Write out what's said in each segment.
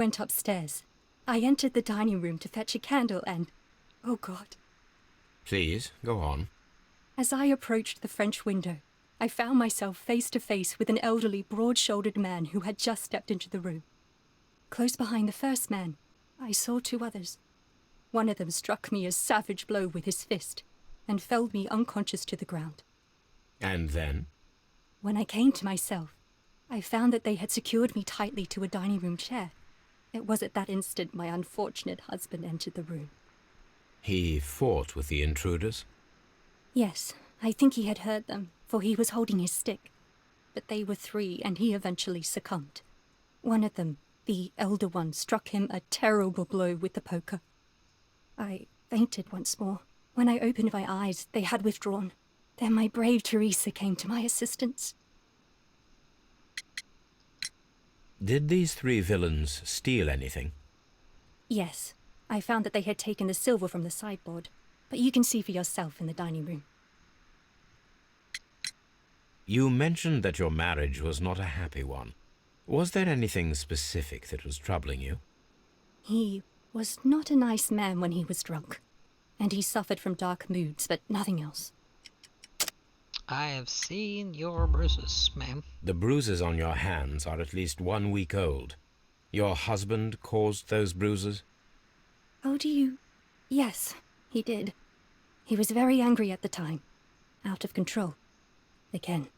Went upstairs. I entered the dining room to fetch a candle and... oh God. Please, go on. As I approached the French window, I found myself face to face with an elderly, broad-shouldered man who had just stepped into the room. Close behind the first man, I saw two others. One of them struck me a savage blow with his fist and felled me unconscious to the ground. And then? When I came to myself, I found that they had secured me tightly to a dining room chair. It was at that instant my unfortunate husband entered the room. He fought with the intruders? Yes, I think he had heard them, for he was holding his stick. But they were three, and he eventually succumbed. One of them, the elder one, struck him a terrible blow with the poker. I fainted once more. When I opened my eyes, they had withdrawn. Then my brave Teresa came to my assistance. Did these three villains steal anything? Yes, I found that they had taken the silver from the sideboard, but you can see for yourself in the dining room. You mentioned that your marriage was not a happy one. Was there anything specific that was troubling you? He was not a nice man when he was drunk, and he suffered from dark moods, but nothing else. I have seen your bruises, ma'am. The bruises on your hands are at least 1 week old. Your husband caused those bruises? Oh, do you? Yes, he did. He was very angry at the time. Out of control. Again.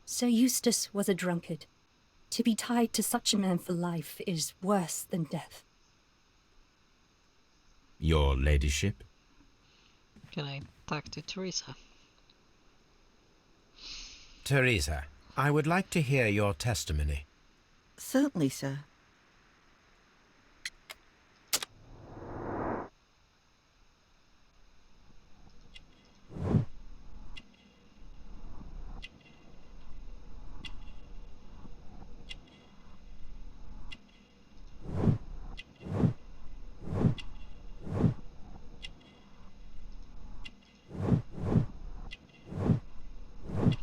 Sir Eustace was a drunkard. To be tied to such a man for life is worse than death. Your ladyship? Can I talk to Teresa? Teresa, I would like to hear your testimony. Certainly, sir.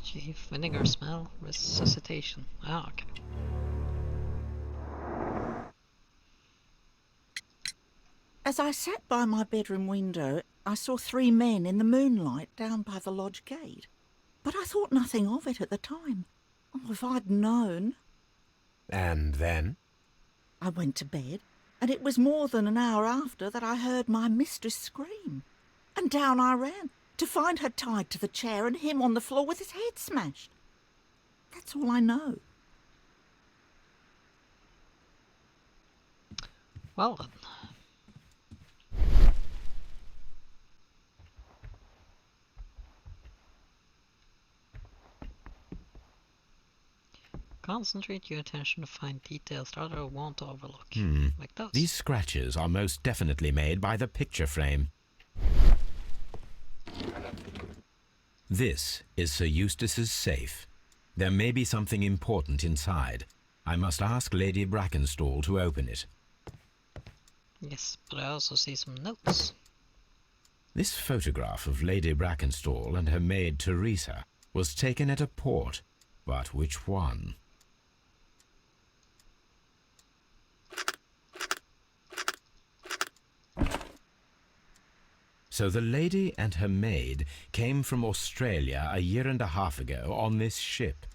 Chief vinegar smell, resuscitation. Ah, okay. As I sat by my bedroom window, I saw three men in the moonlight down by the lodge gate. But I thought nothing of it at the time. Oh, if I'd known. And then? I went to bed, and it was more than an hour after that I heard my mistress scream. And down I ran, to find her tied to the chair and him on the floor with his head smashed. That's all I know. Well then. Concentrate your attention to find details that others won't overlook. Like those. These scratches are most definitely made by the picture frame. This is Sir Eustace's safe. There may be something important inside. I must ask Lady Brackenstall to open it. Yes, but I also see some notes. This photograph of Lady Brackenstall and her maid Teresa was taken at a port, but which one? So the lady and her maid came from Australia 1.5 years ago on this ship.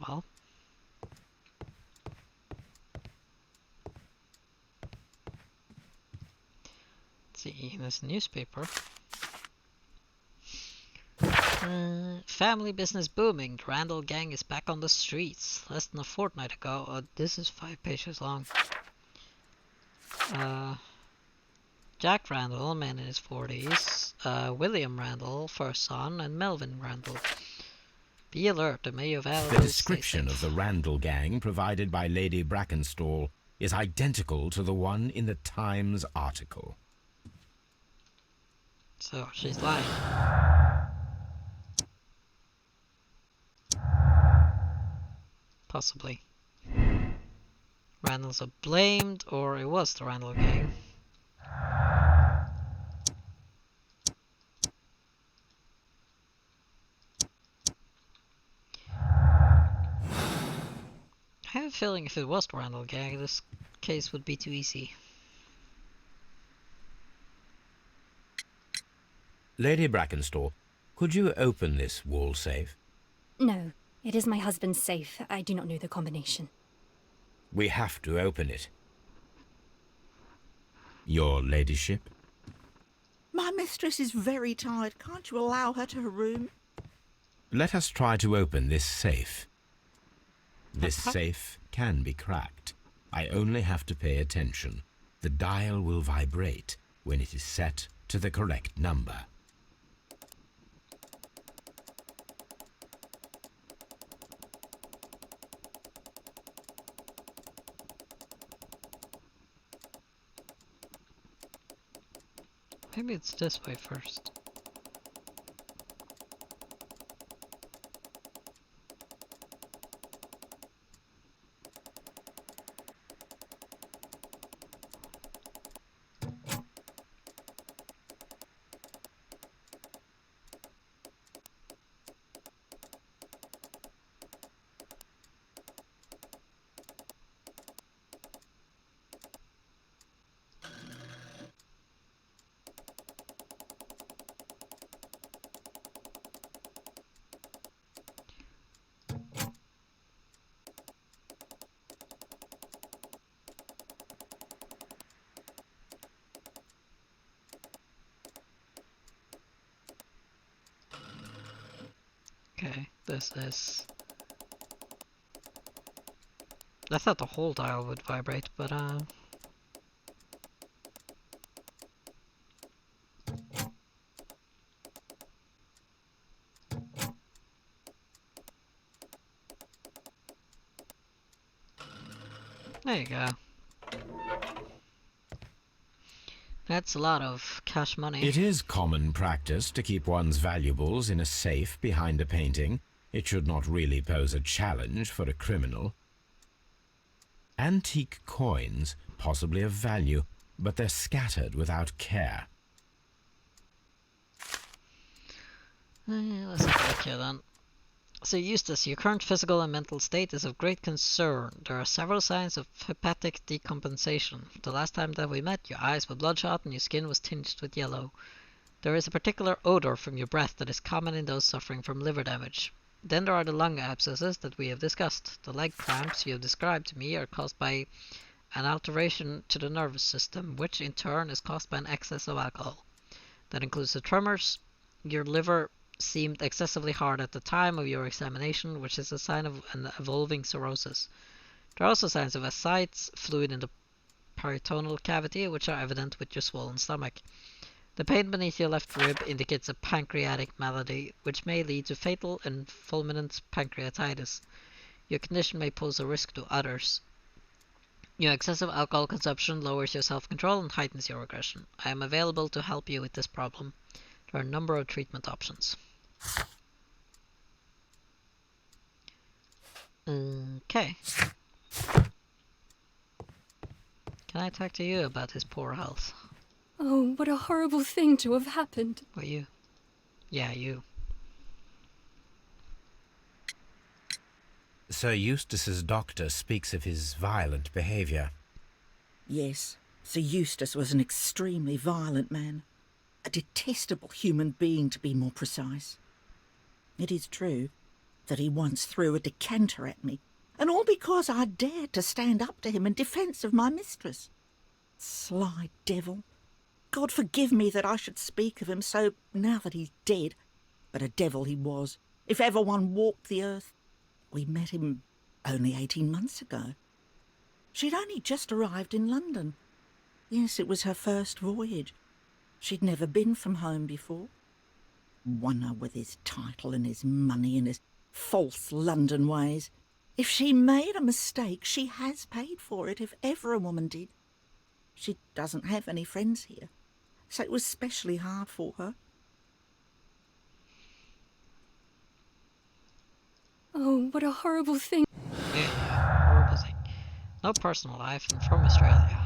Well. Let's see, in this newspaper. Family business booming. The Randall gang is back on the streets. Less than a fortnight ago. This is 5 pages long. Jack Randall, man in his 40s. William Randall, first son, and Melvin Randall. Be alert, the Mayo Valley. The description of the Randall gang provided by Lady Brackenstall is identical to the one in the Times article. So, she's lying. Possibly. Randalls are blamed, or it was the Randall gang. a feeling if it was the Randall gang, this case would be too easy. Lady Brackenstall, could you open this wall safe? No, it is my husband's safe. I do not know the combination. We have to open it. Your ladyship? My mistress is very tired. Can't you allow her to her room? Let us try to open this safe. This safe can be cracked. I only have to pay attention. The dial will vibrate when it is set to the correct number. Maybe it's this way first. Okay, this is... I thought the whole dial would vibrate, but there you go. That's a lot of cash money. It is common practice to keep one's valuables in a safe behind a painting. It should not really pose a challenge for a criminal. Antique coins, possibly of value, but they're scattered without care. Let's have a look here then. So Eustace, your current physical and mental state is of great concern. There are several signs of hepatic decompensation. The last time that we met, your eyes were bloodshot and your skin was tinged with yellow. There is a particular odor from your breath that is common in those suffering from liver damage. Then there are the lung abscesses that we have discussed. The leg cramps you have described to me are caused by an alteration to the nervous system, which in turn is caused by an excess of alcohol. That includes the tremors. Your liver seemed excessively hard at the time of your examination, which is a sign of an evolving cirrhosis. There are also signs of ascites, fluid in the peritoneal cavity, which are evident with your swollen stomach. The pain beneath your left rib indicates a pancreatic malady, which may lead to fatal and fulminant pancreatitis. Your condition may pose a risk to others. Your excessive alcohol consumption lowers your self-control and heightens your aggression. I am available to help you with this problem. There are a number of treatment options. Okay. Can I talk to you about his poor health? Oh, what a horrible thing to have happened. Or you? Yeah, you. Sir Eustace's doctor speaks of his violent behaviour. Yes, Sir Eustace was an extremely violent man. A detestable human being, to be more precise. It is true that he once threw a decanter at me, and all because I dared to stand up to him in defence of my mistress. Sly devil. God forgive me that I should speak of him so now that he's dead, but a devil he was, if ever one walked the earth. We met him only 18 months ago. She'd only just arrived in London. Yes, it was her first voyage. She'd never been from home before. Wonder with his title and his money and his false London ways. If she made a mistake, she has paid for it, if ever a woman did. She doesn't have any friends here, so it was specially hard for her. Oh, what a horrible thing. Yeah, horrible thing. No personal life and from Australia.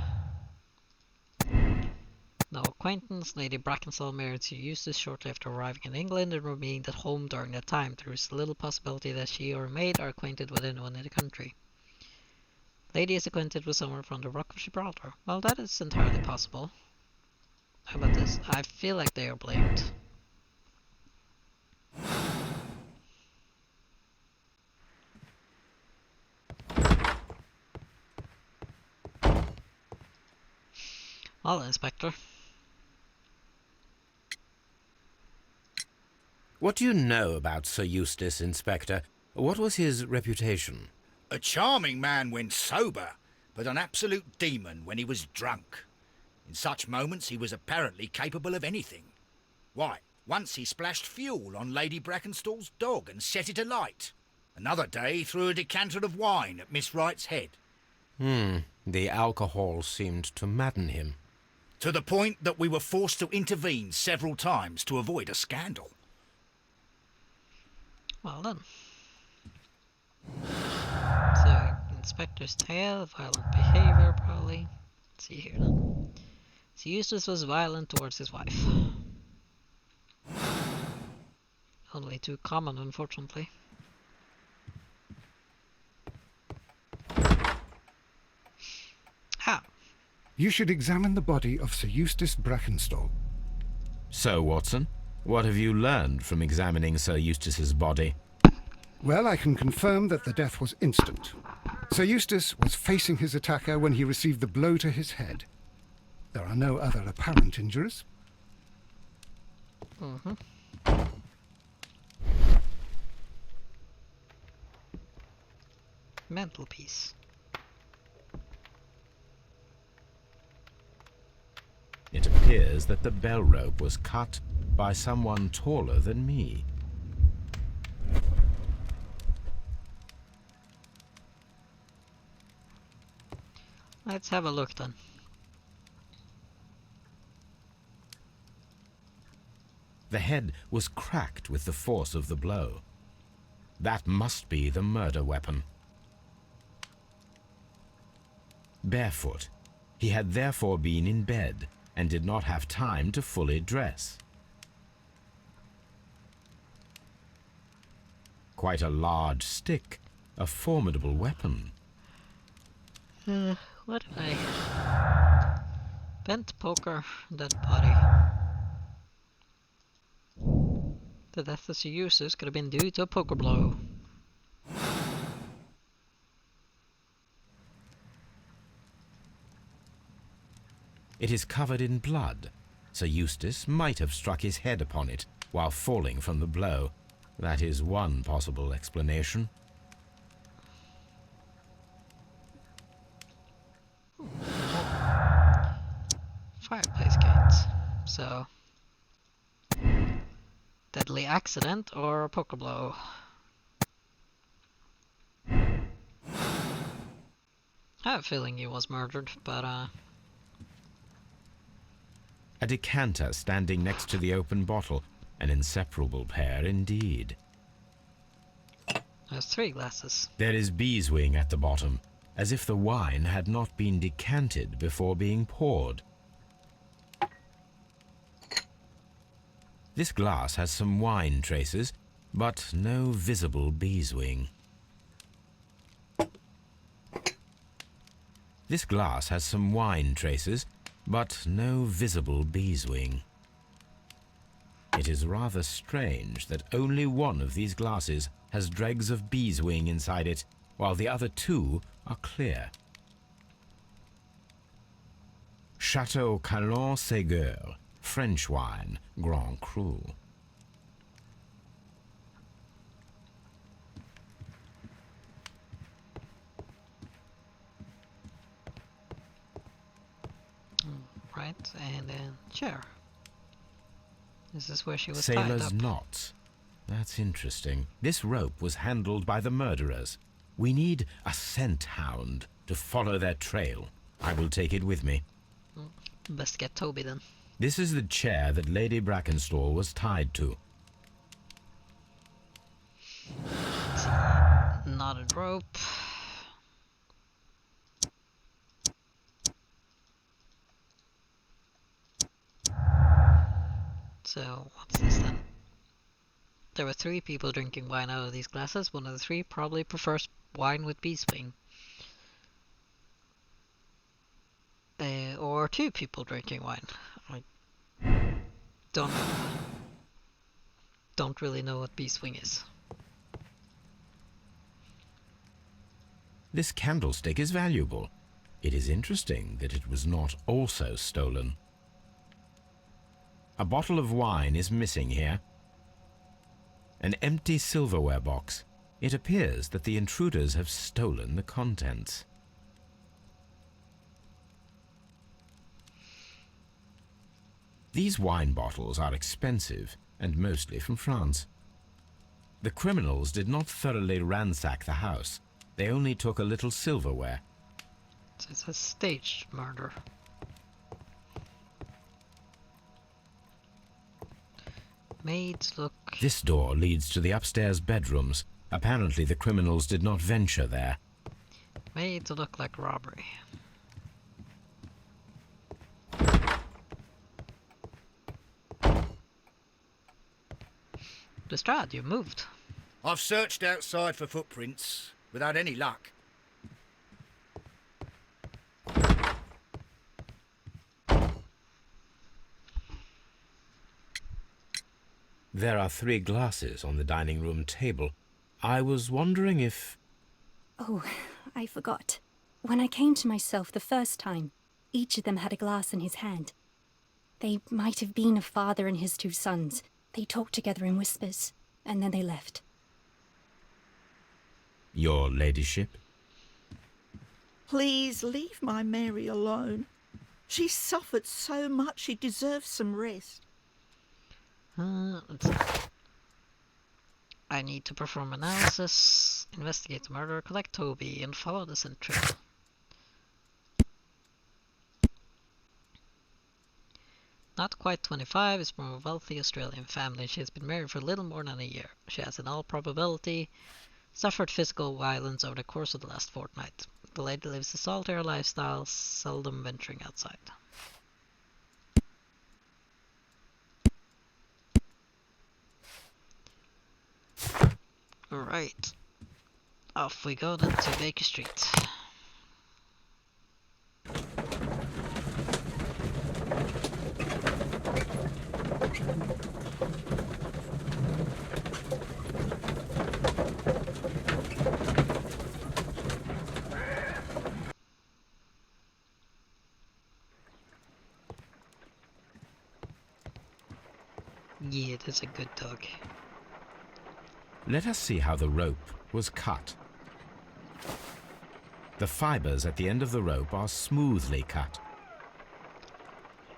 No acquaintance. Lady Brackenstall married Sir Eustace shortly after arriving in England and remained at home during that time. There is little possibility that she or her maid are acquainted with anyone in the country. Lady is acquainted with someone from the Rock of Gibraltar. Well, that is entirely possible. How about this? I feel like they are blamed. Well, Inspector. What do you know about Sir Eustace, Inspector? What was his reputation? A charming man when sober, but an absolute demon when he was drunk. In such moments he was apparently capable of anything. Why, once he splashed fuel on Lady Brackenstall's dog and set it alight. Another day he threw a decanter of wine at Miss Wright's head. The alcohol seemed to madden him. To the point that we were forced to intervene several times to avoid a scandal. Well then. So, Inspector's tale, violent behavior probably. Let's see here then. So Eustace was violent towards his wife. Only too common, unfortunately. Ah, You should examine the body of Sir Eustace Brackenstall. So, Watson, what have you learned from examining Sir Eustace's body? Well, I can confirm that the death was instant. Sir Eustace was facing his attacker when he received the blow to his head. There are no other apparent injuries. mental piece. It appears that the bell rope was cut by someone taller than me. Let's have a look then. The head was cracked with the force of the blow. That must be the murder weapon. Barefoot, he had therefore been in bed and did not have time to fully dress. Quite a large stick, a formidable weapon. What did I... Bent poker, dead body. The death of Sir Eustace could have been due to a poker blow. It is covered in blood. Sir Eustace might have struck his head upon it while falling from the blow. That is one possible explanation. Fireplace gates. So... deadly accident or a poker blow. I have a feeling he was murdered, but A decanter standing next to the open bottle. An inseparable pair indeed. there's 3 glasses. There is beeswing at the bottom, as if the wine had not been decanted before being poured. This glass has some wine traces, but no visible beeswing. This glass has some wine traces, but no visible beeswing. It is rather strange that only one of these glasses has dregs of beeswing inside it, while the other 2 are clear. Chateau Calon-Ségur, French wine, Grand Cru. Right, and then chair. This is where she was tied Sailor's up. knots. That's interesting. This rope was handled by the murderers. We need a scent hound to follow their trail. I will take it with me. Best get Toby then. This is the chair that Lady Brackenstall was tied to. Let's see. Knotted rope. So, what's this then? There were 3 people drinking wine out of these glasses. One of the 3 probably prefers wine with beeswing. Or two people drinking wine. I don't really know what beeswing is. This candlestick is valuable. It is interesting that it was not also stolen. A bottle of wine is missing here. An empty silverware box. It appears that the intruders have stolen the contents. These wine bottles are expensive and mostly from France. The criminals did not thoroughly ransack the house. They only took a little silverware. So it's a staged murder. Maids look... This door leads to the upstairs bedrooms. Apparently the criminals did not venture there. Made to look like robbery. Lestrade, you moved. I've searched outside for footprints without any luck. There are 3 glasses on the dining room table. I was wondering if... Oh, I forgot. When I came to myself the first time, each of them had a glass in his hand. They might have been a father and his 2 sons. They talked together in whispers, and then they left. Your ladyship? Please leave my Mary alone. She's suffered so much she deserves some rest. I need to perform analysis, investigate the murder, collect Toby, and follow the scent trail. Not quite 25, is from a wealthy Australian family. She has been married for a little more than a year. She has, in all probability, suffered physical violence over the course of the last fortnight. The lady lives a solitary lifestyle, seldom venturing outside. Alright. Off we go then to Baker Street. Yeah, that's a good dog. Let us see how the rope was cut. The fibers at the end of the rope are smoothly cut.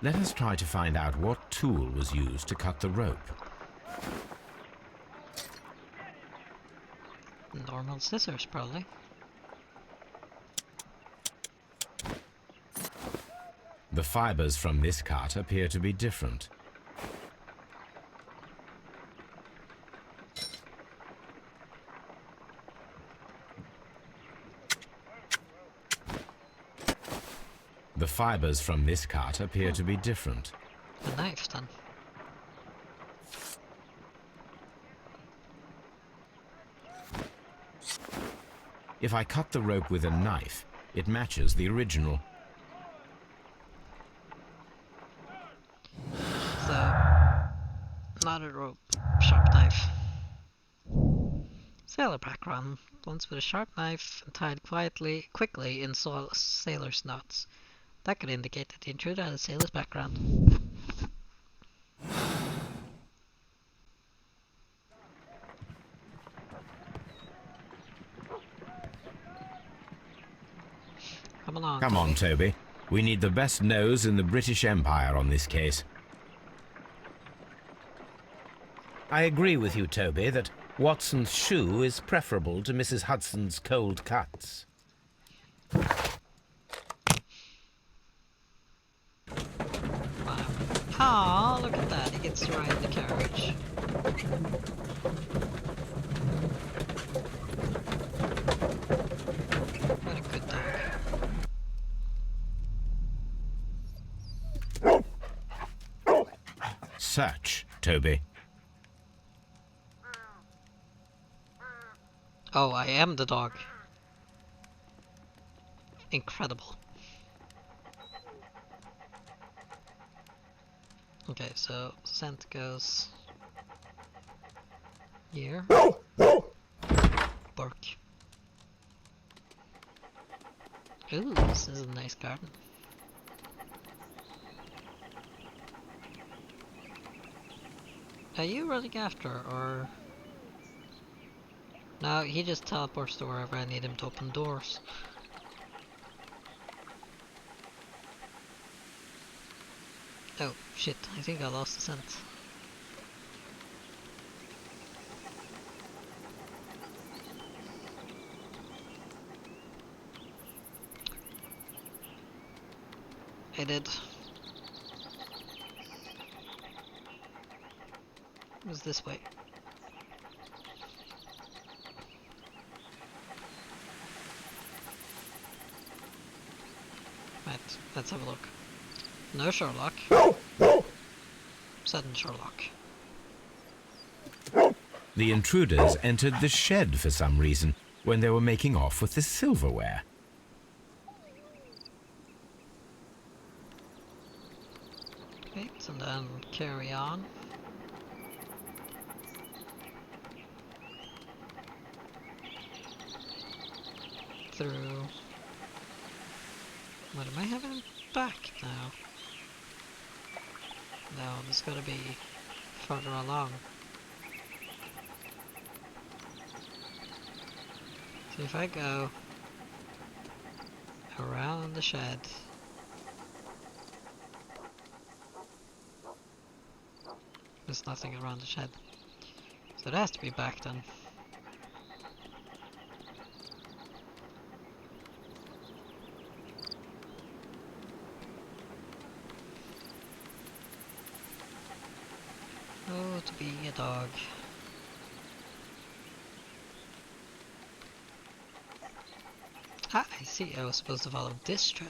Let us try to find out what tool was used to cut the rope. Normal scissors, probably. The fibers from this cut appear to be different. The fibers from this cut appear to be different. A knife, then. If I cut the rope with a knife, it matches the original. So, not a rope, sharp knife. Sailor background, once with a sharp knife and tied quickly in sailor's knots. That could indicate that the intruder had a sailor's background. Come along. Come on, Toby. We need the best nose in the British Empire on this case. I agree with you, Toby, that Watson's shoe is preferable to Mrs. Hudson's cold cuts. Wow. Oh, look at that. He gets to ride the carriage. What a good dog. Search, Toby. Oh, I am the dog. Incredible. Okay, so scent goes here. Bark. Ooh, this is a nice garden. Are you running after, or... No, he just teleports to wherever I need him to open doors. Oh, shit, I think I lost the scent. I did. It was this way. Right, let's have a look. No Sherlock. Sudden Sherlock. The intruders entered the shed for some reason when they were making off with the silverware. Okay, so then carry on. Through... What am I having back now? No, there's gotta be further along. So if I go around the shed, there's nothing around the shed. So it has to be back then. Oh, to be a dog. Ah, I see. I was supposed to follow this trail.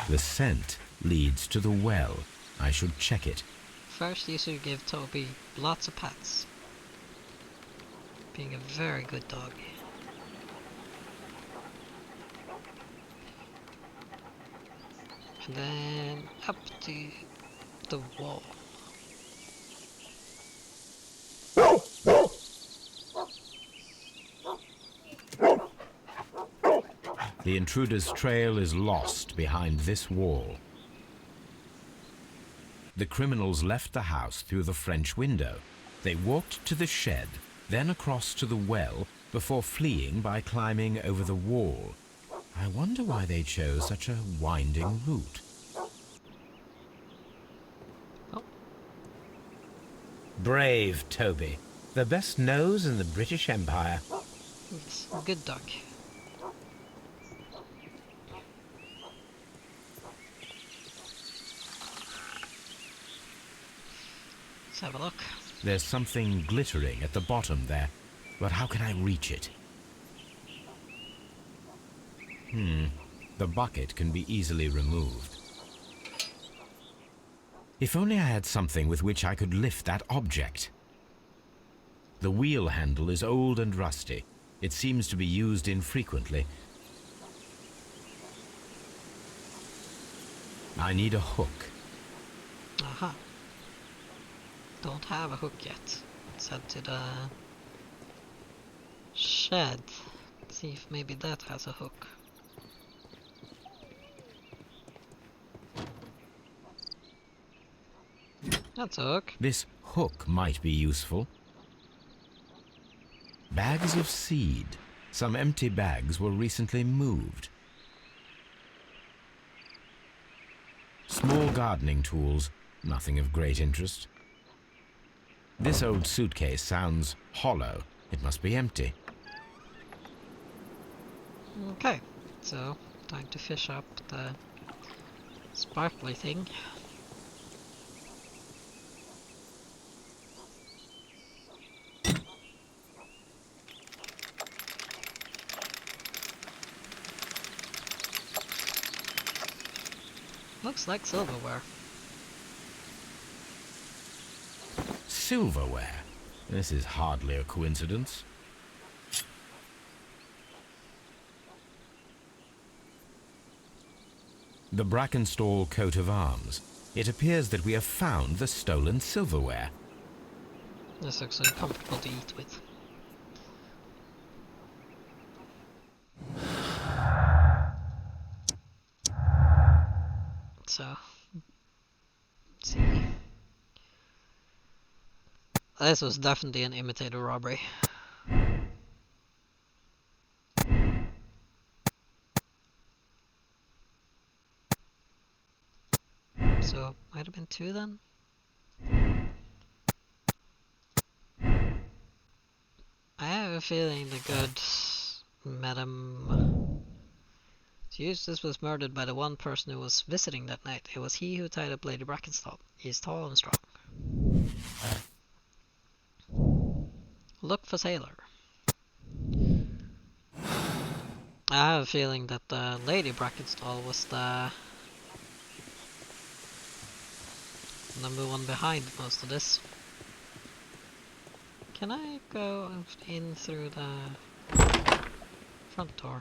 The scent leads to the well. I should check it. First, you should give Toby lots of pats. Being a very good dog. And then up to the wall. The intruder's trail is lost behind this wall. The criminals left the house through the French window. They walked to the shed, then across to the well, before fleeing by climbing over the wall. I wonder why they chose such a winding route. Oh, Brave Toby. The best nose in the British Empire. yes, good dog. Let's have a look. There's something glittering at the bottom there, but how can I reach it? The bucket can be easily removed. If only I had something with which I could lift that object. The wheel handle is old and rusty. It seems to be used infrequently. I need a hook. Aha. Don't have a hook yet. Let's head to the shed. See if maybe that has a hook. That's a hook. This hook might be useful. Bags of seed. Some empty bags were recently moved. Small gardening tools. Nothing of great interest. This old suitcase sounds hollow. It must be empty. Okay, so time to fish up the sparkly thing. Looks like silverware. silverware. This is hardly a coincidence. The Brackenstall coat of arms. It appears that we have found the stolen silverware. This looks uncomfortable to eat with. So, let's see. This was definitely an imitator robbery. So, might have been two then? I have a feeling the good Madam Eustace was murdered by the one person who was visiting that night. It was he who tied up Lady Brackenstall. He is tall and strong. Look for sailor. I have a feeling that Lady Brackenstall was the number one behind most of this. Can I go in through the front door?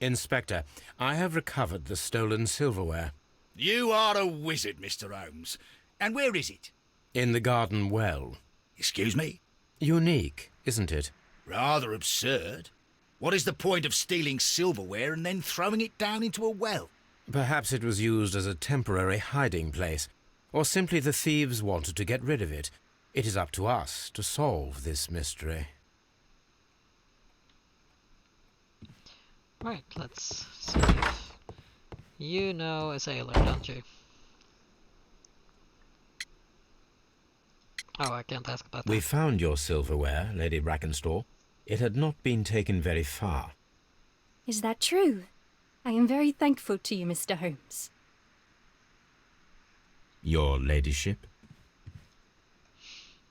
Inspector, I have recovered the stolen silverware. You are a wizard, Mr. Holmes. And where is it? In the garden well. Excuse me? Unique, isn't it? Rather absurd. What is the point of stealing silverware and then throwing it down into a well? Perhaps it was used as a temporary hiding place, or simply the thieves wanted to get rid of it. It is up to us to solve this mystery. Right, let's see if you know a sailor, don't you? Oh, I can't ask about that. We found your silverware, Lady Brackenstall. It had not been taken very far. Is that true? I am very thankful to you, Mr. Holmes. Your ladyship?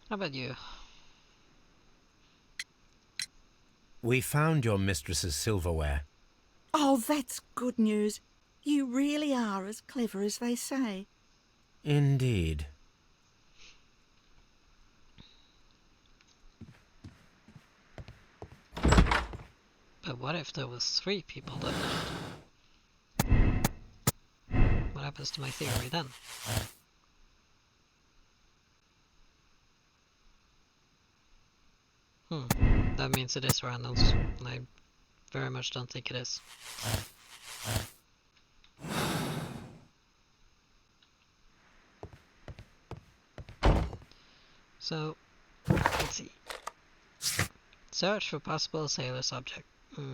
How about you? We found your mistress's silverware. Oh, that's good news. You really are as clever as they say. Indeed. But what if there was 3 people that night? What happens to my theory then? That means it is Randall's, and I very much don't think it is. So, let's see. Search for possible sailor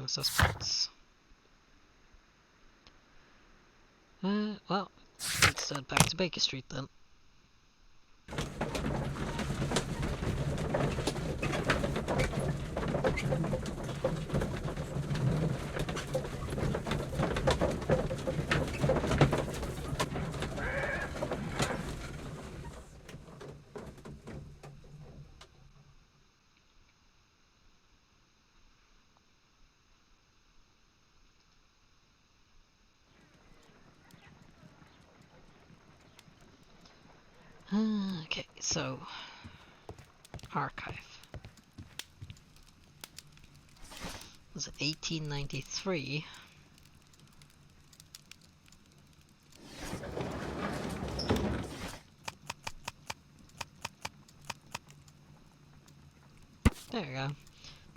suspects. Well, let's head back to Baker Street then. Okay, so archive. Was it 1893? There you go. The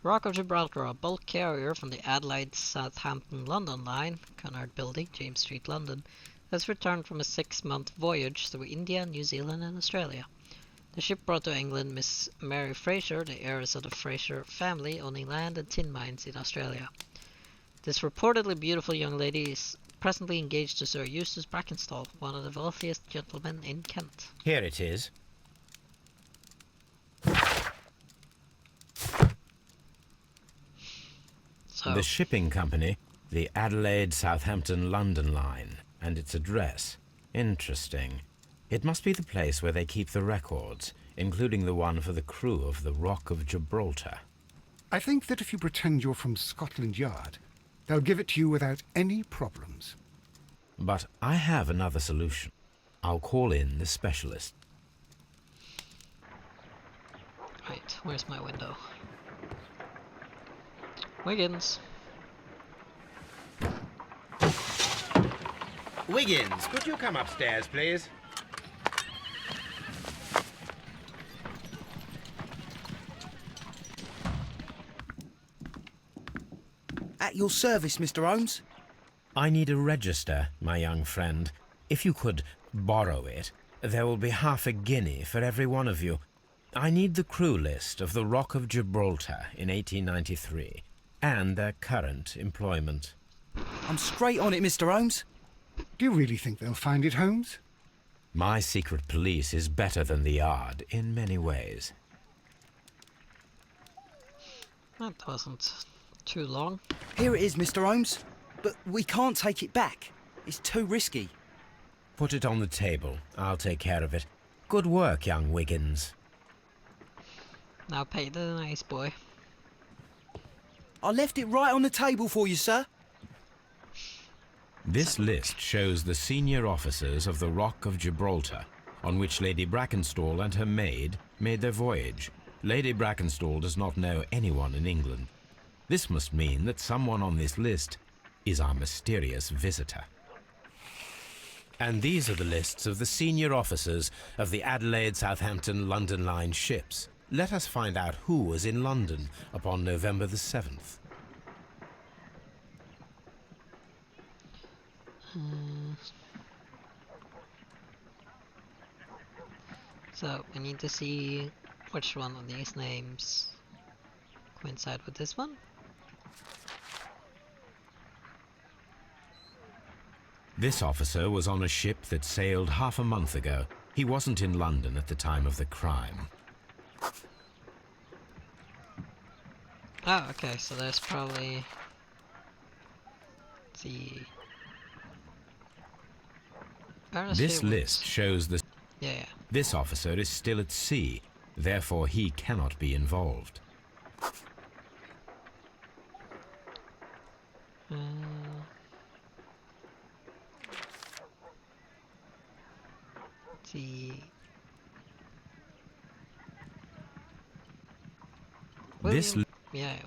Rock of Gibraltar, a bulk carrier from the Adelaide Southampton London line, Cunard Building, James Street, London, has returned from a 6-month voyage through India, New Zealand and Australia. The ship brought to England Miss Mary Fraser, the heiress of the Fraser family, owning land and tin mines in Australia. This reportedly beautiful young lady is presently engaged to Sir Eustace Brackenstall, one of the wealthiest gentlemen in Kent. Here it is. So, The shipping company, the Adelaide Southampton London line, and its address. Interesting. It must be the place where they keep the records, including the one for the crew of the Rock of Gibraltar. I think that if you pretend you're from Scotland Yard, They'll give it to you without any problems. But I have another solution. I'll call in the specialist. Right, where's my window? Wiggins. Wiggins, could you come upstairs, please? At your service, Mr. Holmes. I need a register, my young friend. If you could borrow it, there will be half a guinea for every one of you. I need the crew list of the Rock of Gibraltar in 1893, and their current employment. I'm straight on it, Mr. Holmes. Do you really think they'll find it, Holmes? My secret police is better than the Yard in many ways. That wasn't too long. Here it is, Mr. Holmes. But we can't take it back. It's too risky. Put it on the table. I'll take care of it. Good work, young Wiggins. Now pay the nice boy. I left it right on the table for you, sir. This list shows the senior officers of the Rock of Gibraltar, on which Lady Brackenstall and her maid made their voyage. Lady Brackenstall does not know anyone in England. This must mean that someone on this list is our mysterious visitor. And these are the lists of the senior officers of the Adelaide, Southampton, London Line ships. Let us find out who was in London upon November the 7th. So we need to see which one of these names coincide with this one. This officer was on a ship that sailed half a month ago. He wasn't in London at the time of the crime. Oh, okay, so there's probably the... This list shows the... Yeah. This officer is still at sea, therefore he cannot be involved.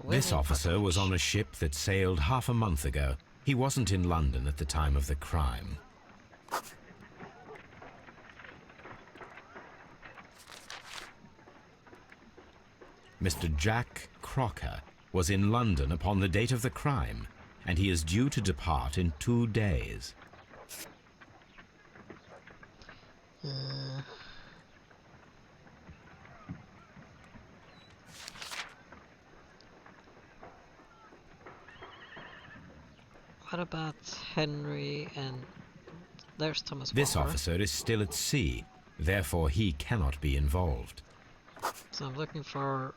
This officer was on a ship that sailed half a month ago. He wasn't in London at the time of the crime. Mr. Jack Crocker was in London upon the date of the crime, and he is due to depart in 2 days. What about Henry and... There's Thomas This Walker. officer is still at sea, therefore he cannot be involved. So I'm looking for...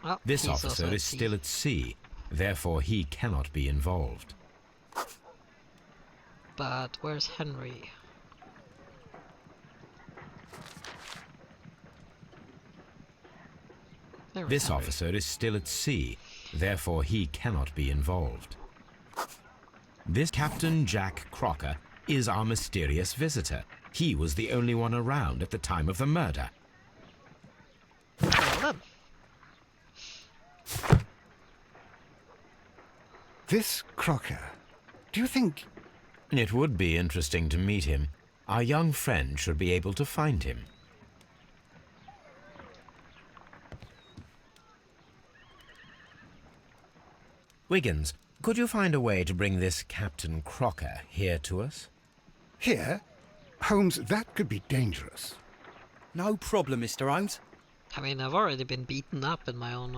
Oh, This he's also officer at is sea. still at sea, therefore he cannot be involved. But where's Henry? There This is Henry. officer is still at sea, therefore he cannot be involved. This Captain Jack Crocker is our mysterious visitor. He was the only one around at the time of the murder. Well then. This Crocker, do you think... It would be interesting to meet him. Our young friend should be able to find him. Wiggins, could you find a way to bring this Captain Crocker here to us? Here? Holmes, that could be dangerous. No problem, Mr. Holmes. I mean, I've already been beaten up in my own...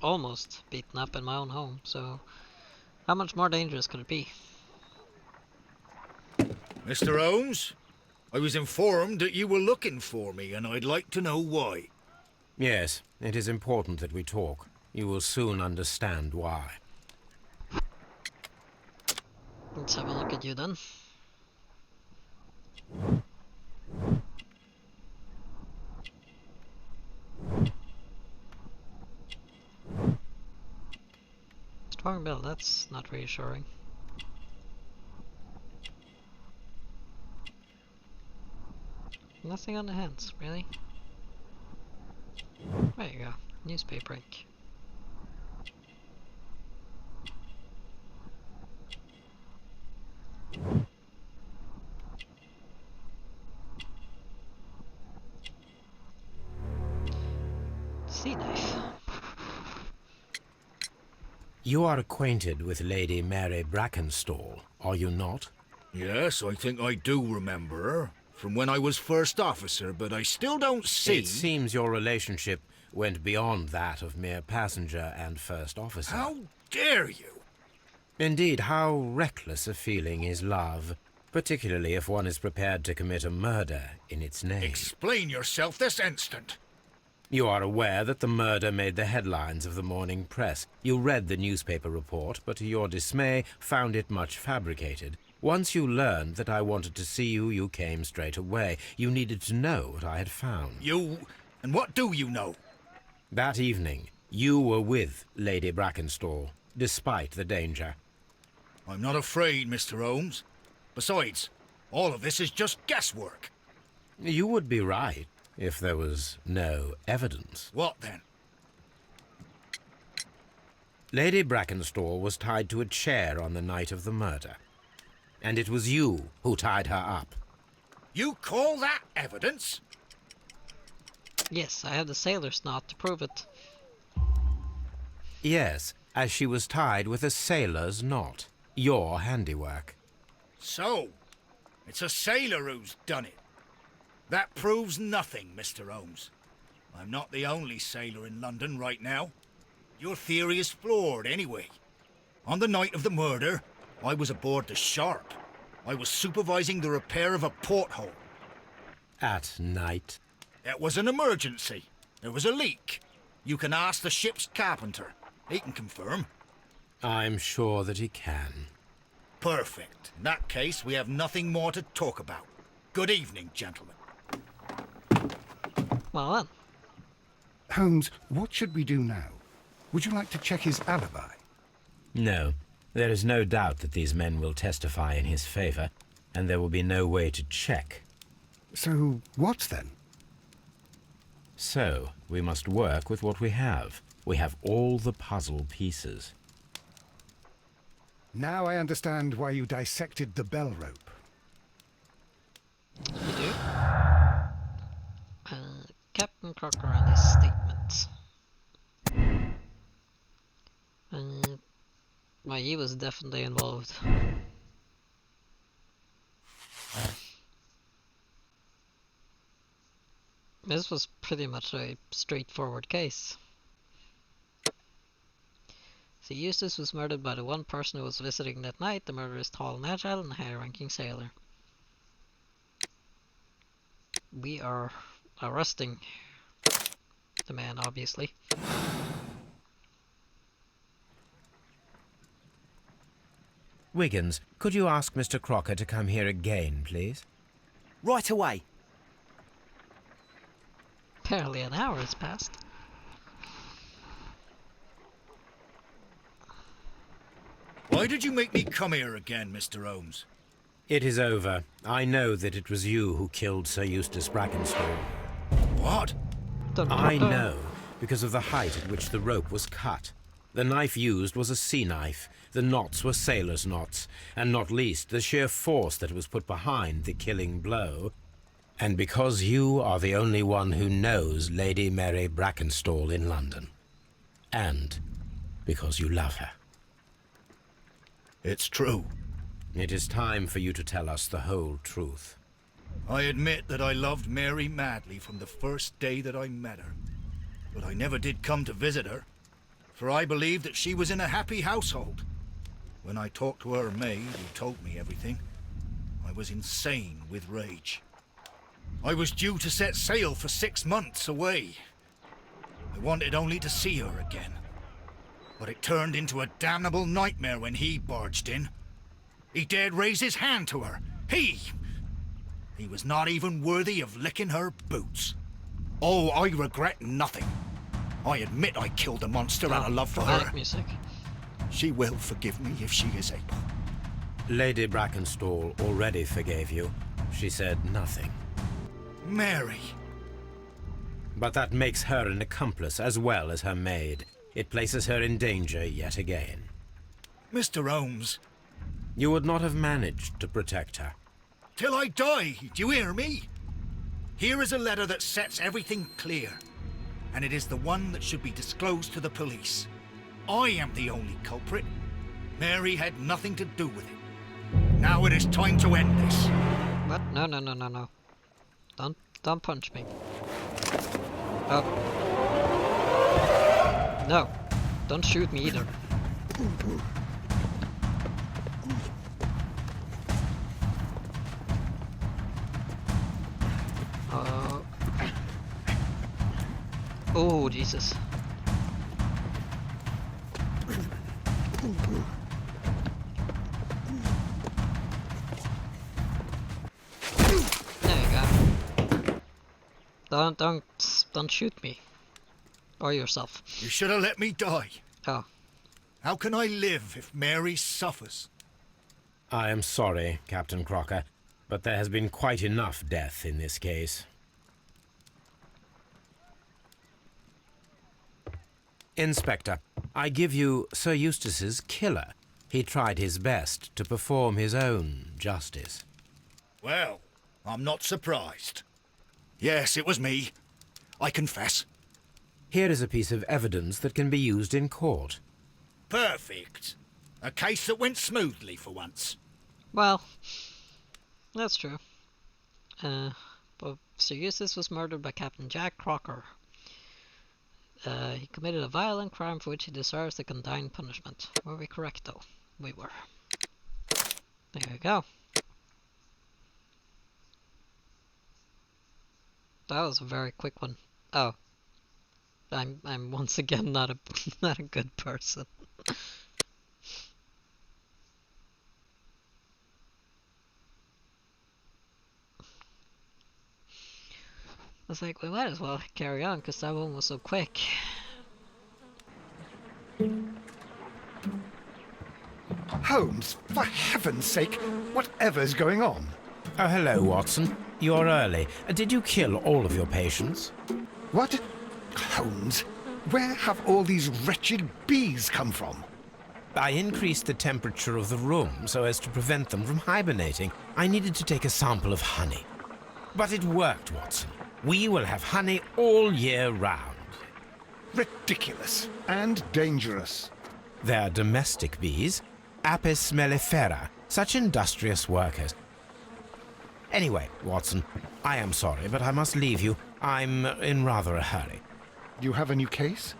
almost beaten up in my own home, so... How much more dangerous could it be? Mr. Holmes, I was informed that you were looking for me, and I'd like to know why. Yes, it is important that we talk. You will soon understand why. Let's have a look at you then. Wrong bill, that's not reassuring. Nothing on the hands, really? There you go. Newspaper ink. Sea knife. You are acquainted with Lady Mary Brackenstall, are you not? Yes, I think I do remember her. From when I was first officer, but I still don't see... It seems your relationship went beyond that of mere passenger and first officer. How dare you? Indeed, how reckless a feeling is love, particularly if one is prepared to commit a murder in its name. Explain yourself this instant. You are aware that the murder made the headlines of the morning press. You read the newspaper report, but to your dismay found it much fabricated. Once you learned that I wanted to see you, you came straight away. You needed to know what I had found. You... and what do you know? That evening, you were with Lady Brackenstall, despite the danger. I'm not afraid, Mr. Holmes. Besides, all of this is just guesswork. You would be right if there was no evidence. What then? Lady Brackenstall was tied to a chair on the night of the murder. And it was you who tied her up. You call that evidence? Yes, I have the sailor's knot to prove it. Yes, as she was tied with a sailor's knot. Your handiwork. So, it's a sailor who's done it. That proves nothing, Mr. Holmes. I'm not the only sailor in London right now. Your theory is flawed anyway. On the night of the murder, I was aboard the Sharp. I was supervising the repair of a porthole. At night? It was an emergency. There was a leak. You can ask the ship's carpenter. He can confirm. I'm sure that he can. Perfect. In that case, we have nothing more to talk about. Good evening, gentlemen. Well then. Holmes, what should we do now? Would you like to check his alibi? No. There is no doubt that these men will testify in his favor, and there will be no way to check. So, what then? So, we must work with what we have. We have all the puzzle pieces. Now I understand why you dissected the bell rope. You do? Captain Crocker and his statement. Well, he was definitely involved. This was pretty much a straightforward case. So Eustace was murdered by the one person who was visiting that night. The murderer is tall and agile and a high-ranking sailor. We are arresting the man, obviously. Wiggins, could you ask Mr. Crocker to come here again, please? Right away. Barely an hour has passed. Why did you make me come here again, Mr. Holmes? It is over. I know that it was you who killed Sir Eustace Brackenstall. What? I know, because of the height at which the rope was cut. The knife used was a sea knife. The knots were sailor's knots, and not least the sheer force that was put behind the killing blow. And because you are the only one who knows Lady Mary Brackenstall in London. And because you love her. It's true. It is time for you to tell us the whole truth. I admit that I loved Mary madly from the first day that I met her. But I never did come to visit her, for I believed that she was in a happy household. When I talked to her maid, who told me everything, I was insane with rage. I was due to set sail for 6 months away. I wanted only to see her again. But it turned into a damnable nightmare when he barged in. He dared raise his hand to her. He was not even worthy of licking her boots. Oh, I regret nothing. I admit I killed the monster out of love for her. Music. She will forgive me if she is able. Lady Brackenstall already forgave you. She said nothing. Mary! But that makes her an accomplice as well as her maid. It places her in danger yet again. Mr. Holmes, You would not have managed to protect her. till I die, do you hear me? Here is a letter that sets everything clear, and it is the one that should be disclosed to the police. I am the only culprit. Mary had nothing to do with it. Now it is time to end this. What? No, no, no, no, no. Don't punch me. Oh. No. Don't shoot me either. Oh, Jesus. There you go. Don't shoot me. Or yourself. You should have let me die. Oh. How can I live if Mary suffers? I am sorry, Captain Crocker, but there has been quite enough death in this case. Inspector, I give you Sir Eustace's killer. He tried his best to perform his own justice. Well, I'm not surprised. Yes, it was me. I confess. Here is a piece of evidence that can be used in court. Perfect. A case that went smoothly for once. Well, that's true. But Sir Eustace was murdered by Captain Jack Crocker. He committed a violent crime for which he deserves the condign punishment. Were we correct, though? We were. There you go. That was a very quick one. Oh. I'm once again not a good person. I was like, we might as well carry on because that one was so quick. Holmes, for heaven's sake, whatever's going on? Oh, hello, Watson. You're early. Did you kill all of your patients? What? Holmes, where have all these wretched bees come from? I increased the temperature of the room so as to prevent them from hibernating. I needed to take a sample of honey. But it worked, Watson. We will have honey all year round. Ridiculous and dangerous. They're domestic bees, Apis mellifera, such industrious workers. Anyway, Watson, I am sorry, but I must leave you. I'm in rather a hurry. You have a new case?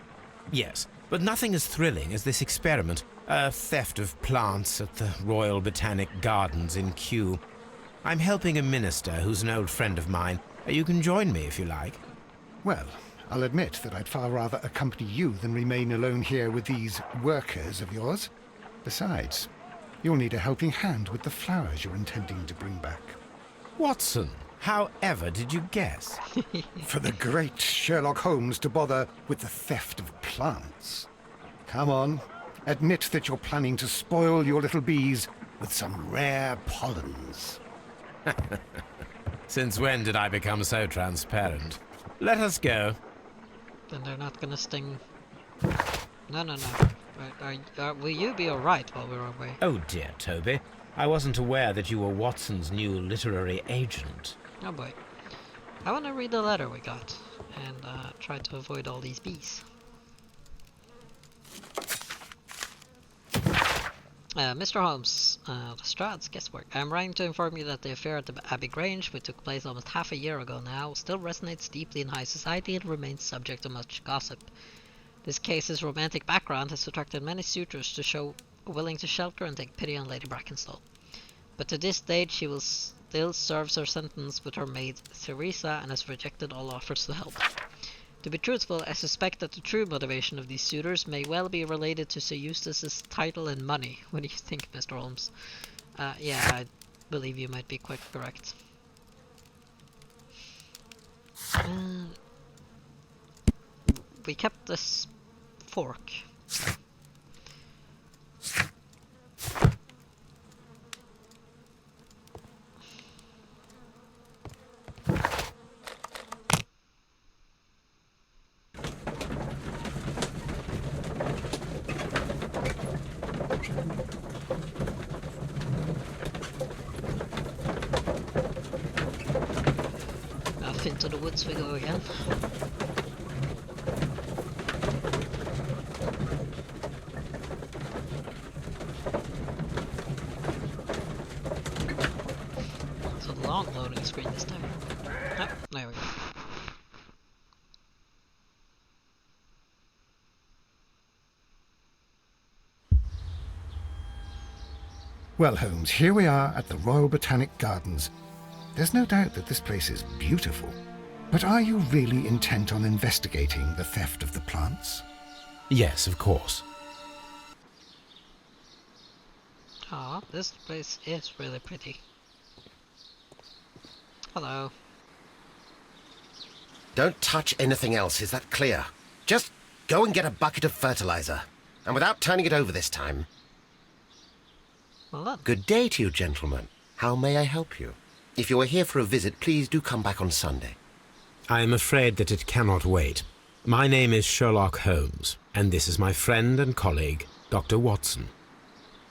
Yes, but nothing as thrilling as this experiment. A theft of plants at the Royal Botanic Gardens in Kew. I'm helping a minister who's an old friend of mine. You can join me if you like. Well, I'll admit that I'd far rather accompany you than remain alone here with these workers of yours. Besides, you'll need a helping hand with the flowers you're intending to bring back. Watson, however did you guess? For the great Sherlock Holmes to bother with the theft of plants. Come on, admit that you're planning to spoil your little bees with some rare pollens. Since when did I become so transparent? Let us go. Then they're not gonna sting. No, no, no. Will you be alright while we're away? Oh dear, Toby. I wasn't aware that you were Watson's new literary agent. Oh boy. I want to read the letter we got and try to avoid all these bees. Mr. Holmes, Lestrade's guesswork. I'm writing to inform you that the affair at the Abbey Grange, which took place almost half a year ago now, still resonates deeply in high society and remains subject to much gossip. This case's romantic background has attracted many suitors to show willing to shelter and take pity on Lady Brackenstall. But to this date she will still serves her sentence with her maid Theresa and has rejected all offers to help. To be truthful, I suspect that the true motivation of these suitors may well be related to Sir Eustace's title and money. What do you think, Mr. Holmes? Yeah, I believe you might be quite correct. We kept this fork. into the woods we go again. It's a long loading screen this time. Oh, there we go. Well, Holmes, here we are at the Royal Botanic Gardens. There's no doubt that this place is beautiful. But are you really intent on investigating the theft of the plants? Yes, of course. Ah, this place is really pretty. Hello. Don't touch anything else, is that clear? Just go and get a bucket of fertilizer. And without turning it over this time. Well done. Good day to you, gentlemen. How may I help you? If you are here for a visit, please do come back on Sunday. I am afraid that it cannot wait. My name is Sherlock Holmes, and this is my friend and colleague, Dr. Watson.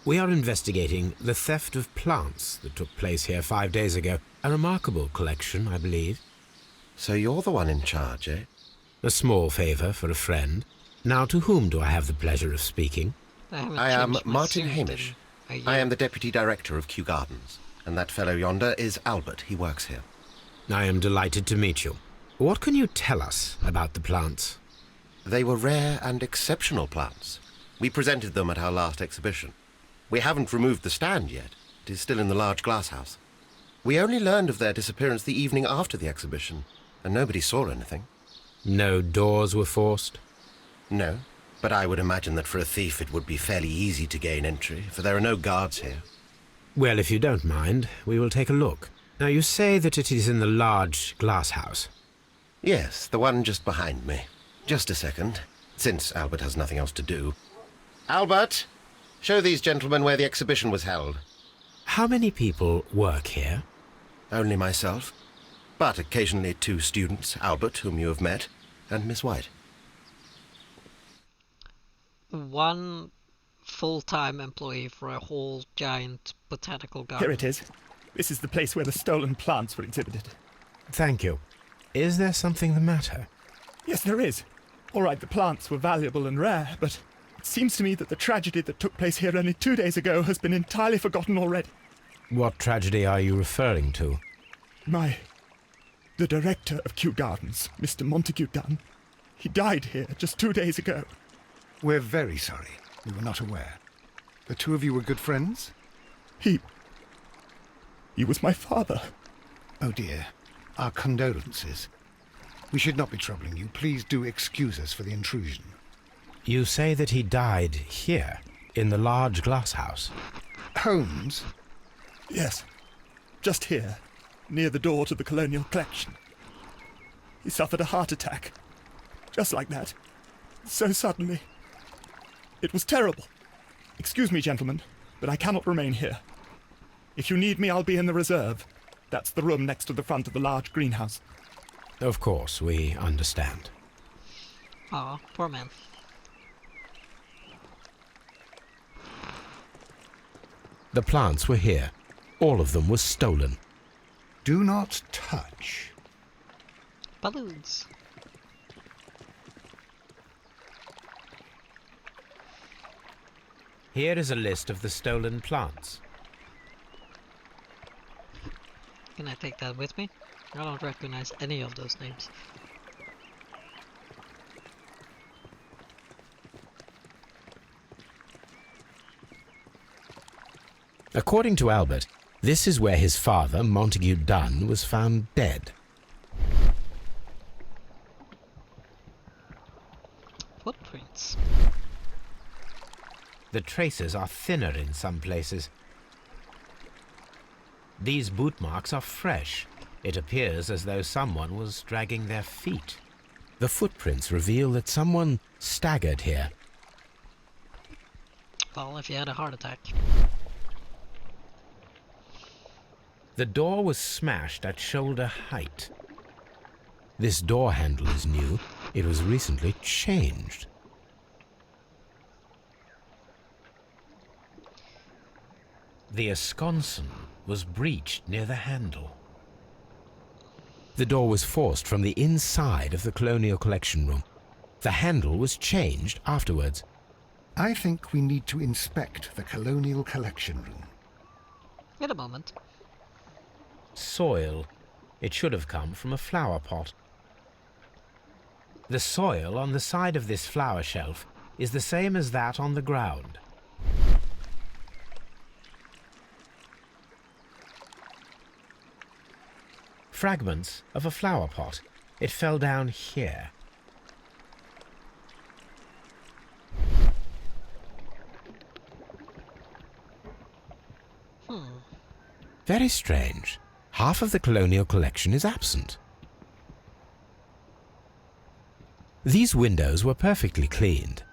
We are investigating the theft of plants that took place here 5 days ago. A remarkable collection, I believe. So you're the one in charge, eh? A small favour for a friend. Now, to whom do I have the pleasure of speaking? I am Martin Hamish. I am the Deputy Director of Kew Gardens. And that fellow yonder is Albert. He works here. I am delighted to meet you. What can you tell us about the plants? They were rare and exceptional plants. We presented them at our last exhibition. We haven't removed the stand yet. It is still in the large glass house. We only learned of their disappearance the evening after the exhibition, and nobody saw anything. No doors were forced? No, but I would imagine that for a thief it would be fairly easy to gain entry, for there are no guards here. Well, if you don't mind, we will take a look. Now, you say that it is in the large glass house. Yes, the one just behind me. Just a second, since Albert has nothing else to do. Albert, show these gentlemen where the exhibition was held. How many people work here? Only myself, but occasionally 2 students, Albert, whom you have met, and Miss White. One full-time employee for a whole giant botanical garden. Here it is. This is the place where the stolen plants were exhibited. Thank you. Is there something the matter? Yes, there is. All right, the plants were valuable and rare, but it seems to me that the tragedy that took place here only 2 days ago has been entirely forgotten already. What tragedy are you referring to? The director of Kew Gardens, Mr. Montague Dunn, he died here just 2 days ago. We're very sorry. We were not aware. The two of you were good friends? He was my father. Oh dear. Our condolences. We should not be troubling you. Please do excuse us for the intrusion. You say that he died here, in the large glass house? Holmes? Yes, just here, near the door to the colonial collection. He suffered a heart attack. Just like that. So suddenly. It was terrible. Excuse me, gentlemen, but I cannot remain here. If you need me, I'll be in the reserve. That's the room next to the front of the large greenhouse. Of course, we understand. Aw, poor man. The plants were here. All of them were stolen. Do not touch. Balloons. Here is a list of the stolen plants. Can I take that with me? I don't recognize any of those names. According to Albert, this is where his father, Montague Dunn, was found dead. Footprints. The traces are thinner in some places. These boot marks are fresh. It appears as though someone was dragging their feet. The footprints reveal that someone staggered here. Well, if you had a heart attack. The door was smashed at shoulder height. This door handle is new. It was recently changed. The esconsson was breached near the handle. The door was forced from the inside of the Colonial Collection Room. The handle was changed afterwards. I think we need to inspect the Colonial Collection Room. Wait a moment. Soil. It should have come from a flower pot. The soil on the side of this flower shelf is the same as that on the ground. Fragments of a flower pot. It fell down here. Very strange. Half of the Colonial Collection is absent. These windows were perfectly cleaned.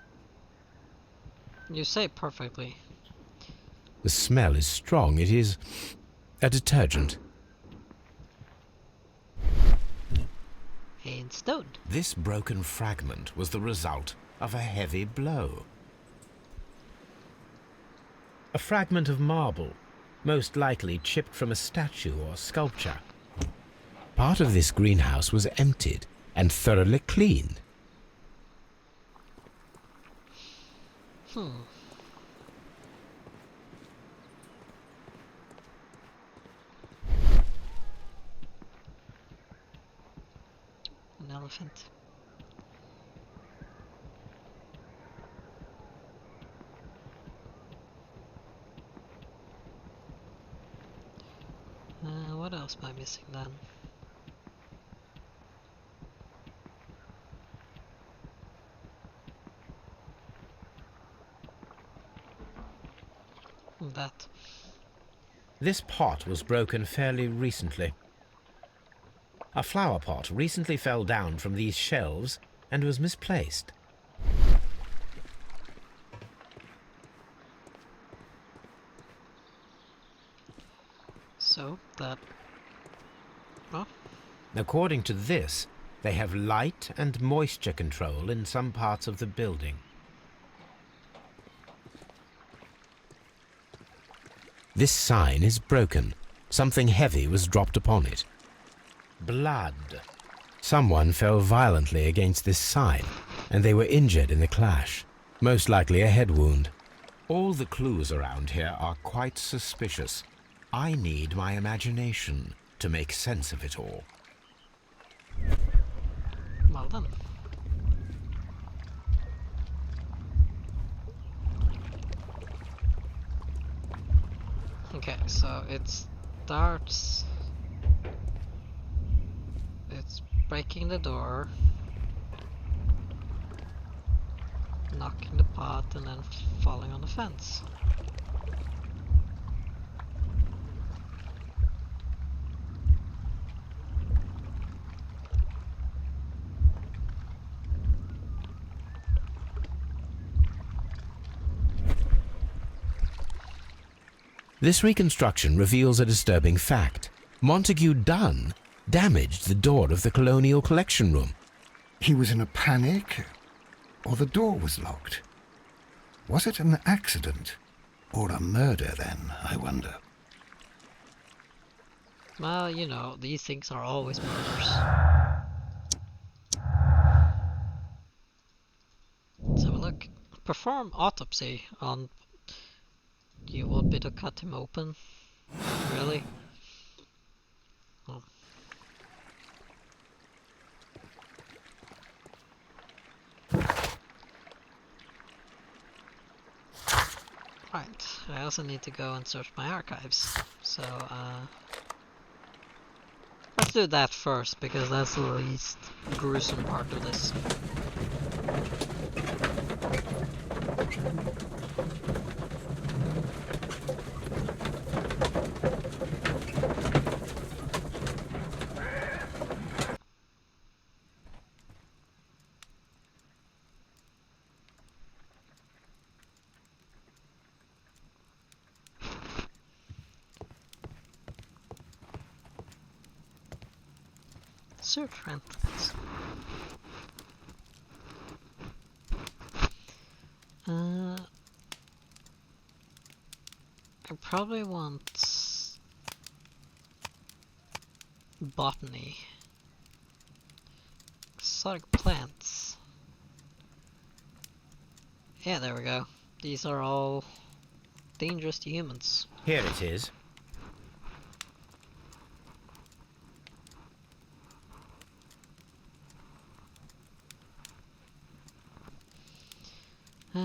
You say perfectly. The smell is strong. It is a detergent. And stone. This broken fragment was the result of a heavy blow. A fragment of marble, most likely chipped from a statue or sculpture. Part of this greenhouse was emptied and thoroughly cleaned. An elephant. What else am I missing then? That. This pot was broken fairly recently. A flower pot recently fell down from these shelves and was misplaced. So, that... Oh, According to this, they have light and moisture control in some parts of the building. This sign is broken. Something heavy was dropped upon it. Blood. Someone fell violently against this sign, and they were injured in the clash. Most likely a head wound. All the clues around here are quite suspicious. I need my imagination to make sense of it all. well done. Okay, so it starts... It's breaking the door, knocking the pot, and then falling on the fence. This reconstruction reveals a disturbing fact. Montague Dunn damaged the door of the Colonial Collection Room. He was in a panic, or the door was locked. Was it an accident, or a murder then, I wonder? Well, you know, these things are always murders. Let's have a look. Perform autopsy on... You want me to cut him open? Really? Oh. Right, I also need to go and search my archives. So, let's do that first, because that's the least gruesome part of this. Search rentals. I probably want botany exotic plants. Yeah, there we go. These are all dangerous to humans. Here it is. What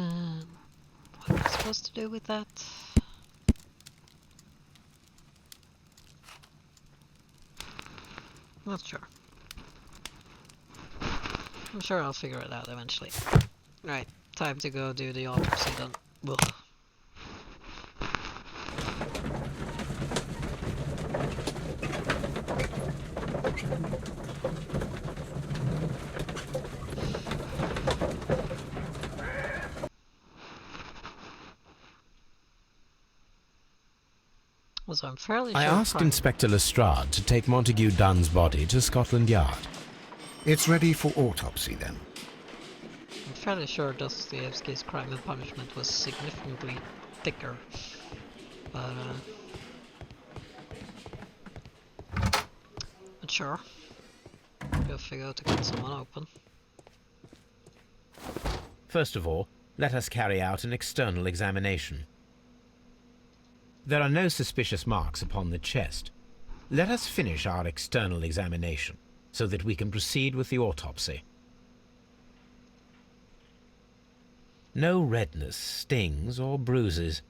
am I supposed to do with that? Not sure. I'm sure I'll figure it out eventually. Right, time to go do the autopsy then. Ugh. So I'm fairly I sure asked Inspector Lestrade to take Montague Dunn's body to Scotland Yard. It's ready for autopsy, then. I'm fairly sure Dostoevsky's Crime and Punishment was significantly thicker. But, not sure. Go figure out to cut someone open. First of all, let us carry out an external examination. There are no suspicious marks upon the chest. Let us finish our external examination, so that we can proceed with the autopsy. No redness, stings, or bruises.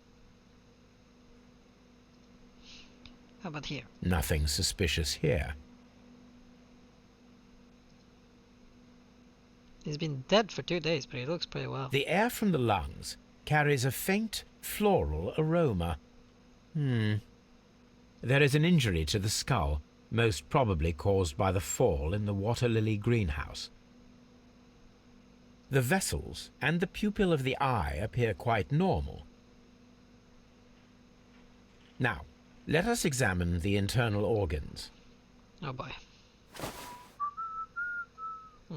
How about here? Nothing suspicious here. He's been dead for 2 days, but he looks pretty well. The air from the lungs carries a faint floral aroma. There is an injury to the skull, most probably caused by the fall in the water lily greenhouse. The vessels and the pupil of the eye appear quite normal. Now, let us examine the internal organs. Oh boy.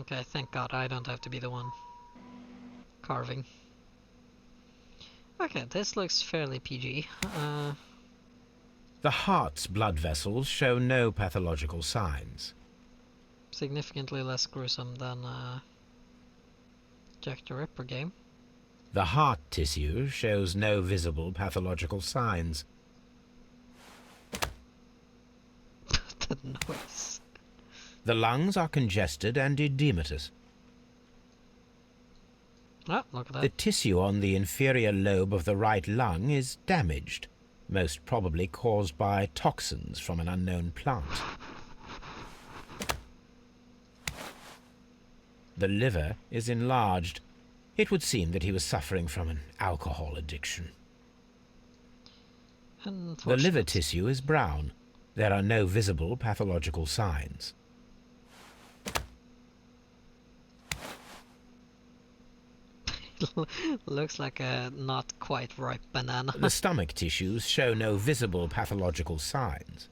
Okay, thank God I don't have to be the one carving. Okay, this looks fairly PG. The heart's blood vessels show no pathological signs. Significantly less gruesome than Jack the Ripper game. The heart tissue shows no visible pathological signs. The noise. The lungs are congested and edematous. Oh, look at that. The tissue on the inferior lobe of the right lung is damaged, most probably caused by toxins from an unknown plant. The liver is enlarged. It would seem that he was suffering from an alcohol addiction. The liver tissue is brown. There are no visible pathological signs. Looks like a not quite ripe banana. The stomach tissues show no visible pathological signs.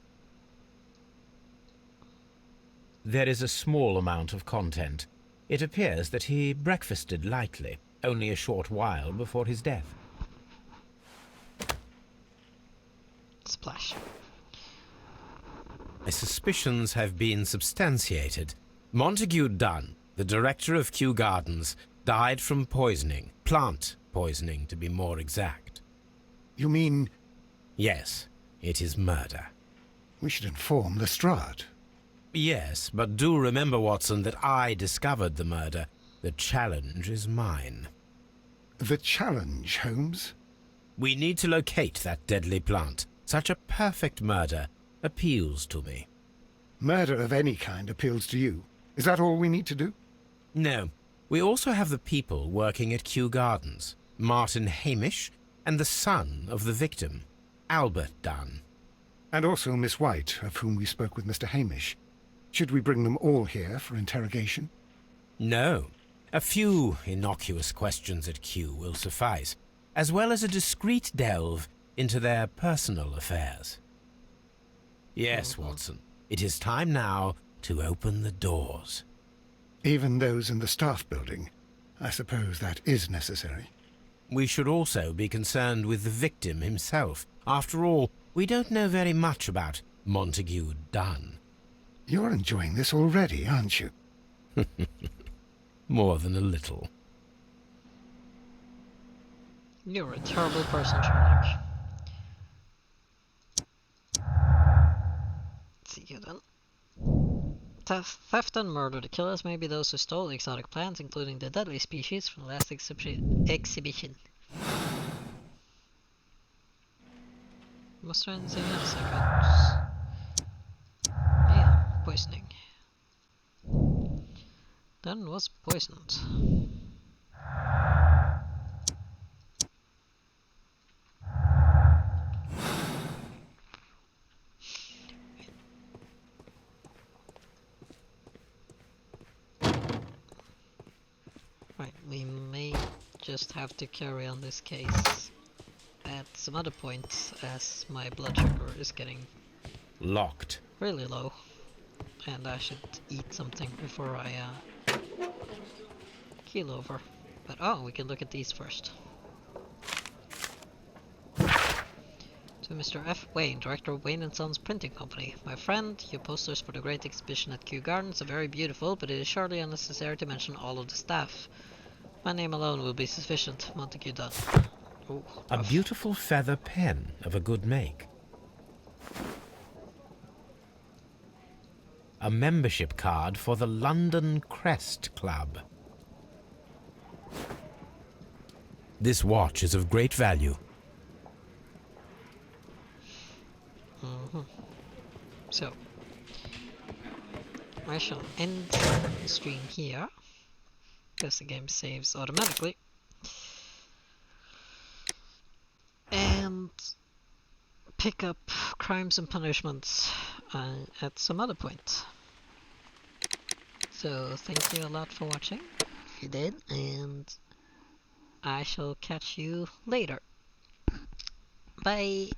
There is a small amount of content. It appears that he breakfasted lightly, only a short while before his death. Splash. My suspicions have been substantiated. Montague Dunn, the director of Kew Gardens, died from poisoning. Plant poisoning, to be more exact. You mean... Yes, it is murder. We should inform Lestrade. Yes, but do remember, Watson, that I discovered the murder. The challenge is mine. The challenge, Holmes? We need to locate that deadly plant. Such a perfect murder appeals to me. Murder of any kind appeals to you. Is that all we need to do? No. We also have the people working at Kew Gardens. Martin Hamish and the son of the victim, Albert Dunn. And also Miss White, of whom we spoke with Mr. Hamish. Should we bring them all here for interrogation? No. A few innocuous questions at Kew will suffice, as well as a discreet delve into their personal affairs. Yes, Watson, it is time now to open the doors. Even those in the staff building. I suppose that is necessary. We should also be concerned with the victim himself. After all, we don't know very much about Montague Dunn. You're enjoying this already, aren't you? More than a little. You're a terrible person, Sherlock. See you then. Theft and murder. The killers may be those who stole the exotic plants, including the deadly species from the last exhibition. Was there anything else I could... Yeah, poisoning. Then was poisoned. Right, we may just have to carry on this case at some other point, as my blood sugar is getting Locked. really low, and I should eat something before I keel over. But oh, we can look at these first. To Mr. F. Wayne, Director of Wayne & Sons Printing Company. My friend, your posters for the great exhibition at Kew Gardens are very beautiful, but it is surely unnecessary to mention all of the staff. My name alone will be sufficient. Montague Dunn. Ooh, A rough. beautiful feather pen of a good make. A membership card for the London Crest Club. This watch is of great value. So, I shall end the stream here, because the game saves automatically. And pick up Crimes and Punishments at some other point. So thank you a lot for watching, if you did, and I shall catch you later. Bye!